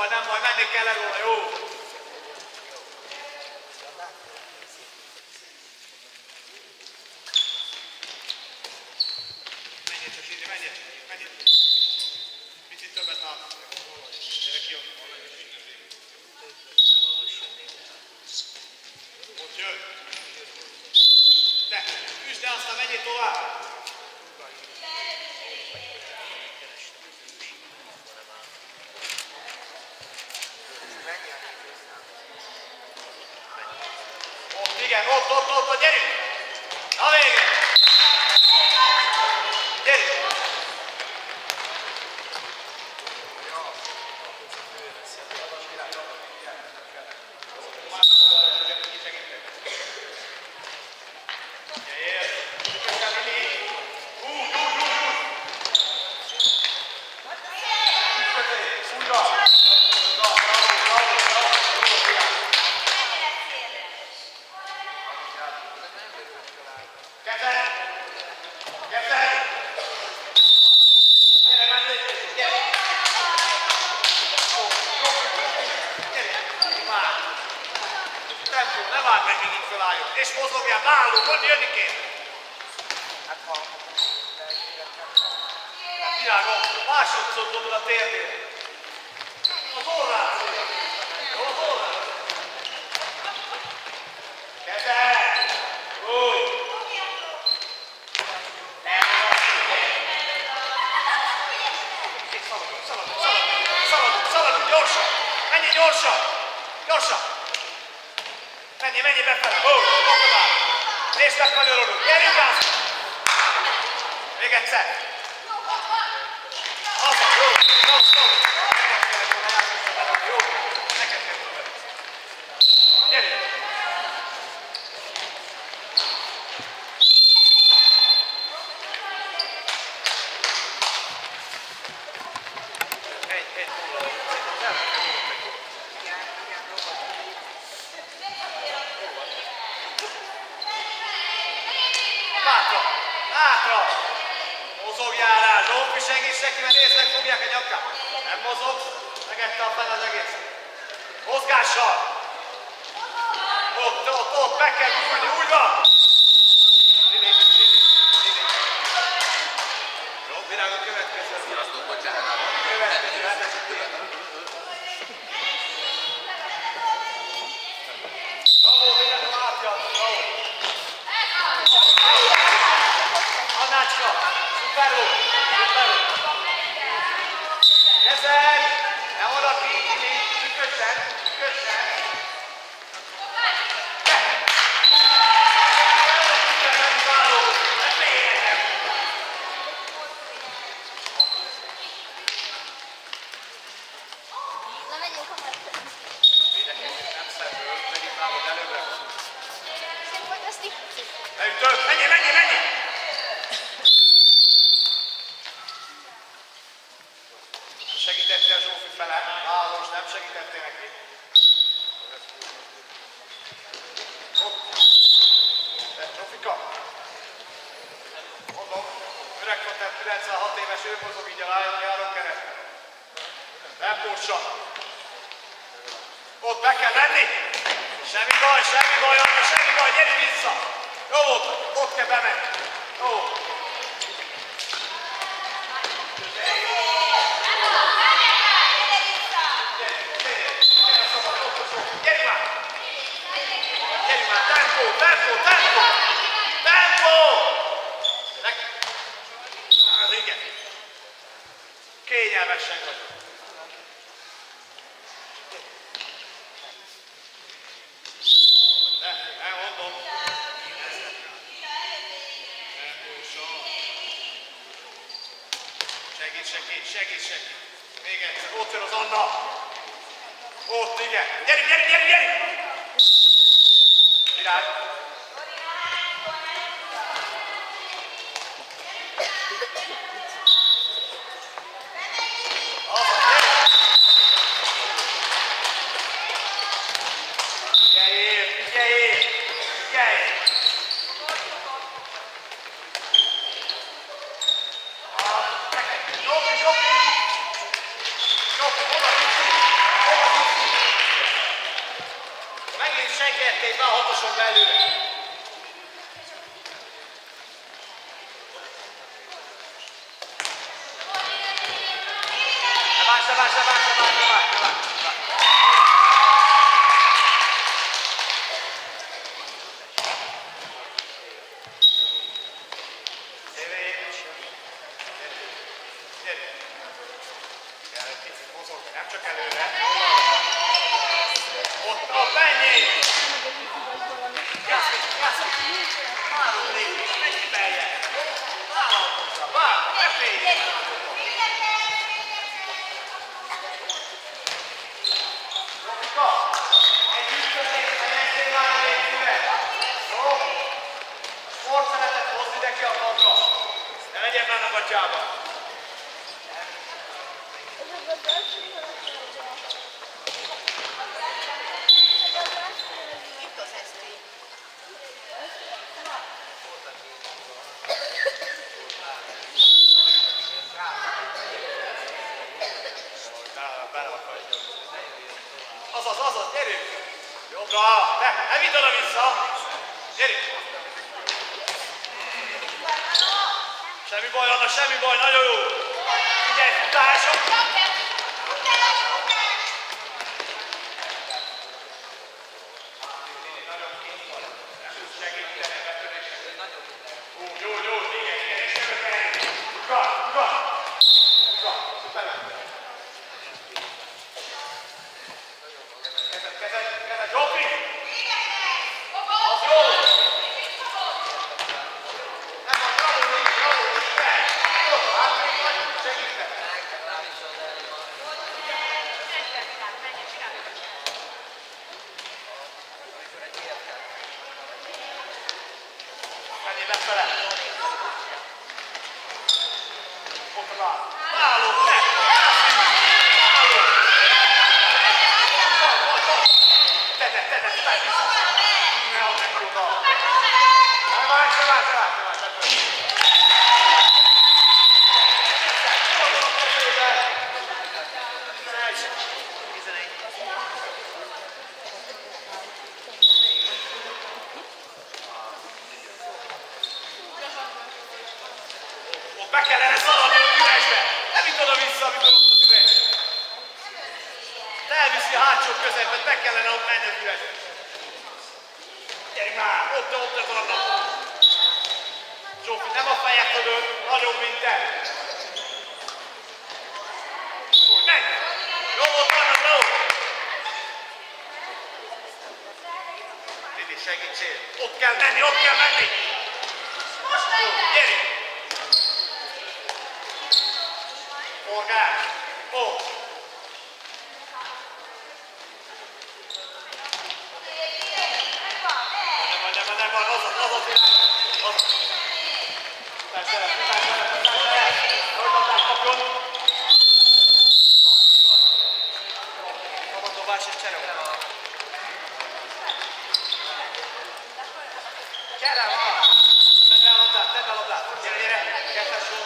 Nem baj, menni kell róla, jó? Menjél csak ide, menjél. Picit többet látsz. Gyerek jön. Ott jön. Te, üsd el, aztán menjél tovább. Igen, ott, gyerünk! A vége! Gyerünk! És mozogjál, állunk, hogy jönni kéne. Hát ha... Világom, másodszor dobod a térdére. Az orrát szépen. Jó, az orrát. Kezel! Úgy! Szaladunk, gyorsan! Menjél gyorsan! Gyorsan! Menjél befele! Tovább! Nézd meg magyarul! Gyerünk át! Még egyszer! Haza! Jó! Jó! Neked kell tovább! Gyerünk! Egy nulla. Hátra! Mozogjál rá, Zsófi, segíts neki, mert nézd meg, fogják a nyakát. Nem mozog, megette a fel az egész. Mozgással! Ott, meg kell bújni, úgy van! Lili. Jó, virág a következő. Sziasztok, bocsánat. Következő, hát ez itt. Bravo, virág a látja, bravo. Annácska, szuperul! Kezel! Nem oda ki, ükössen! Menjél! Segítettél Zsófi fele, Válos, nem segítettél neki. Zsófika! Mondom, öreg fotel 96 éves, ő mozog így a járon keresztül. Nem kursa. Ott be kell menni. Semmi baj, Anna, semmi baj, gyere vissza. Jó volt, ott kell bemenni. Jó. Gyerünk már, tempó! Igen. Kényelmesen vagy. Nem mondom. Segíts. Még egyszer, ott jön az Anna. Ott, igen. Gyerünk! Virág. Segítették be a hatoson belőle. Várj. Gyere, picit mozog, nem csak előre. Ott menjél! Jászol! 3 lépés, menjél beljebb! Vállalkozza, ne féljél! Zsófika! Egy ütközés, menjél már a lépcsőre! Jó? A sportszeletet hozd ide ki a padra! Ne legyen már a gatyába! Azaz, gyerünk! Jobbra! Ne vidd oda-vissza! Gyerünk! Semmi baj, nagyon jó! Figyelj, futások! Jó, igen, és jövök. Ugra! Kezed, Zsófi! Az jó! Nem van, bravo, igen! Jó, hátrébb vagyunk, segítek! Menjél befele! Ott a gál! Váló, ne! Be kellene szaladni a üresbe! Nem itt oda-vissza, amikor ott az üres! Te elviszi a hátsó közepet, be kellene ott menni az üresbe! Gyerünk már! Ott az Anna! Zsófi, nem a fejed fölött, nagyobb, mint te! Úgy, menj! Jó volt, Anna, bravo! Lili, segítsél! Ott kell menni! Gyerünk! Forgás! Ó! Nem van, az a világ! Futás el! Hajlandás kapjon! Szabadobás és csere! Gyere, van! Tedd el a labdát! Gyere! Kettes sor!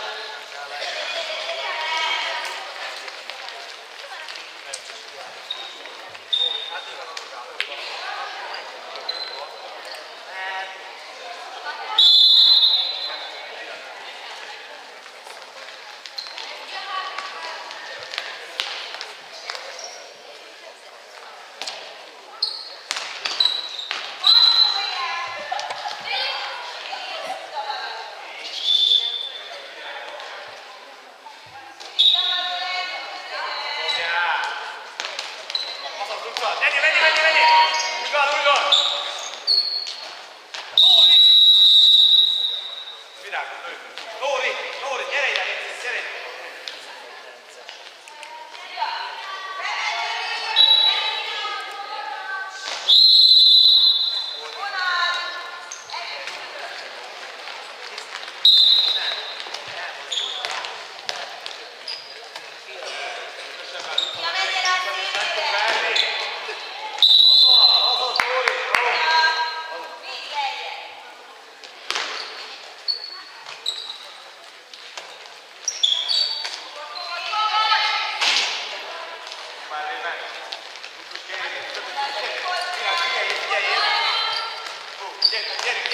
Gyerünk!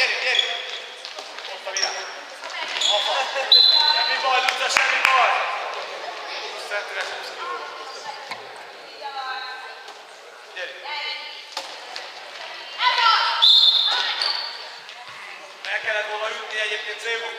Ott a virág. Apa. Semmi baj, Luca, semmi baj. Szentüres 20 kilóban. Gyerünk. Meg kellett volna ütni egyébként Cébu.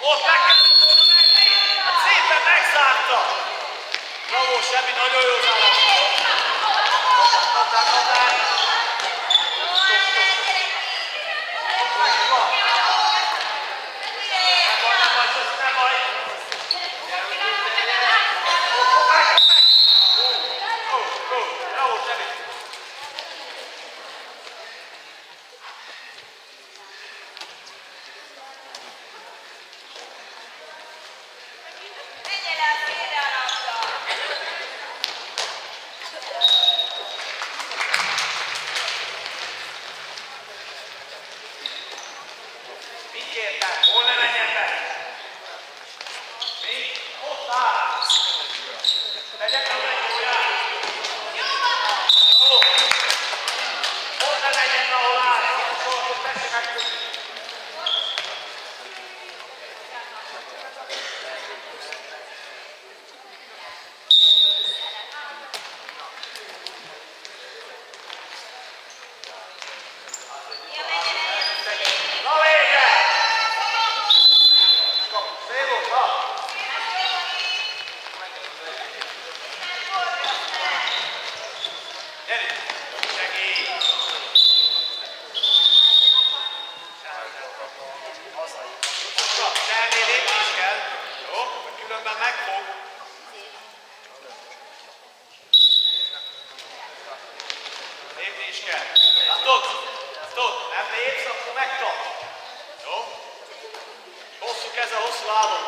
Ott meg kellett volna menni! Hát szépen megzárta! Bravo, semmi, nagyon jó zárás! Kaptál! Nem baj! Bravo, semmi! Hol ne menjen be? Mi? Ott áll! Legyek a megjóját! Bravo! Hol ne menjen, ahol áll! Soha tessék megkötni! Nem lépsz, akkor megkap. Jó? Hosszú keze, hosszú lábon.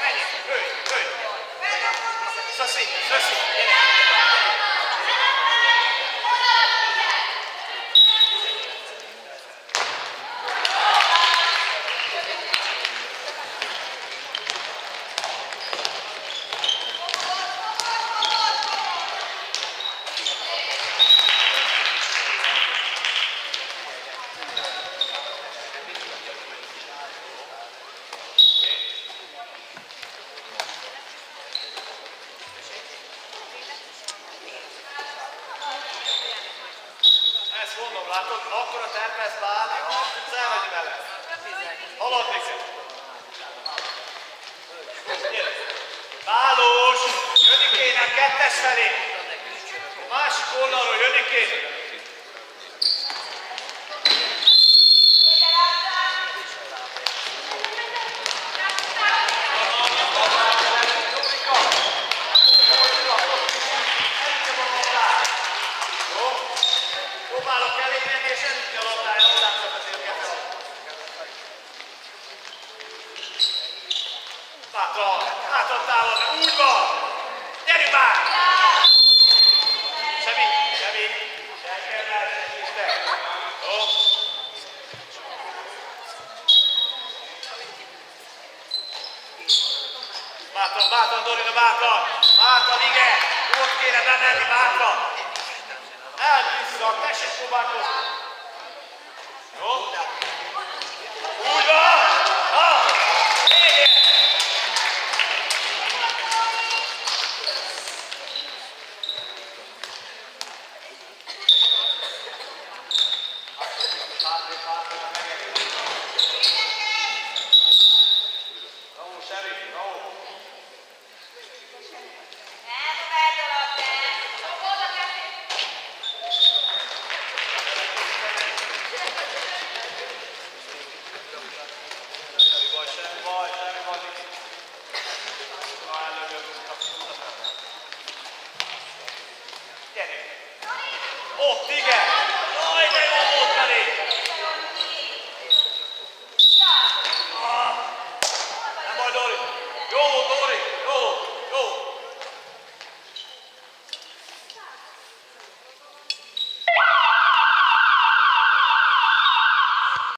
Menj, hőj. Szöszi. Ezt mondom, látod, akkor a terpeszbe állni, nem tudsz elmenni vele. Haladni kell. Bálós, jönni kéne kettes felé. A másik oldalról jönni kéne. Bátran, bátran, Dorina, bátran! Bátran, igen! Ott kéne bemenni, bátran! Eld vissza, tessék próbálkozni! Jó? Úgy van! Ha! Igen!